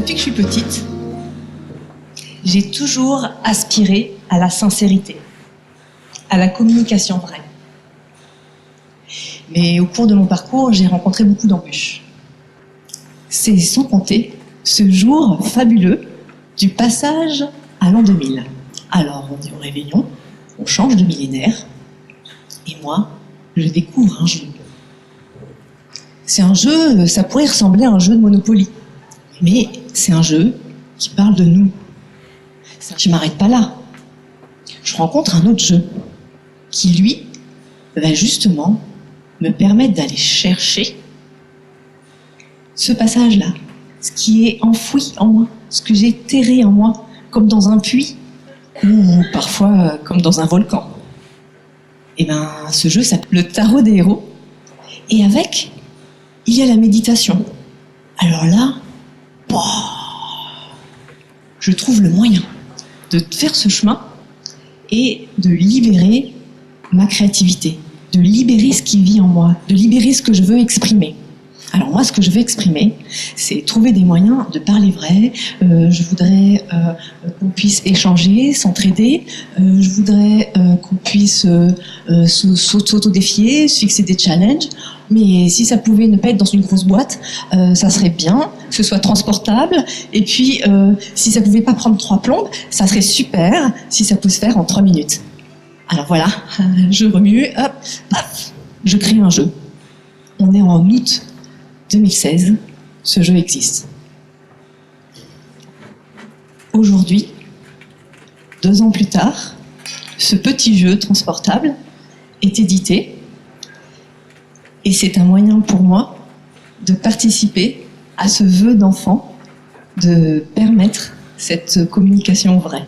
Depuis que je suis petite, j'ai toujours aspiré à la sincérité, à la communication vraie. Mais au cours de mon parcours, j'ai rencontré beaucoup d'embûches. C'est sans compter ce jour fabuleux du passage à l'an 2000. Alors, on est au réveillon, on change de millénaire, et moi, je découvre un jeu. C'est un jeu, ça pourrait ressembler à un jeu de Monopoly, mais c'est un jeu qui parle de nous. Je m'arrête pas là. Je rencontre un autre jeu qui, lui, va justement me permettre d'aller chercher ce passage-là, ce qui est enfoui en moi, ce que j'ai terré en moi, comme dans un puits, ou parfois comme dans un volcan. Et bien, ce jeu s'appelle le tarot des héros, et avec, il y a la méditation. Alors là, je trouve le moyen de faire ce chemin et de libérer ma créativité, de libérer ce qui vit en moi, de libérer ce que je veux exprimer. Alors moi, ce que je veux exprimer, c'est trouver des moyens de parler vrai. Je voudrais qu'on puisse échanger, s'entraider. Je voudrais qu'on puisse s'auto-défier, se fixer des challenges. Mais si ça pouvait ne pas être dans une grosse boîte, ça serait bien, que ce soit transportable. Et puis, si ça pouvait pas prendre 3 plombes, ça serait super si ça peut se faire en 3 minutes. Alors voilà, je remue, hop, paf, je crée un jeu. On est en août 2016, ce jeu existe. Aujourd'hui, 2 ans plus tard, ce petit jeu transportable est édité et c'est un moyen pour moi de participer à ce vœu d'enfant, de permettre cette communication vraie.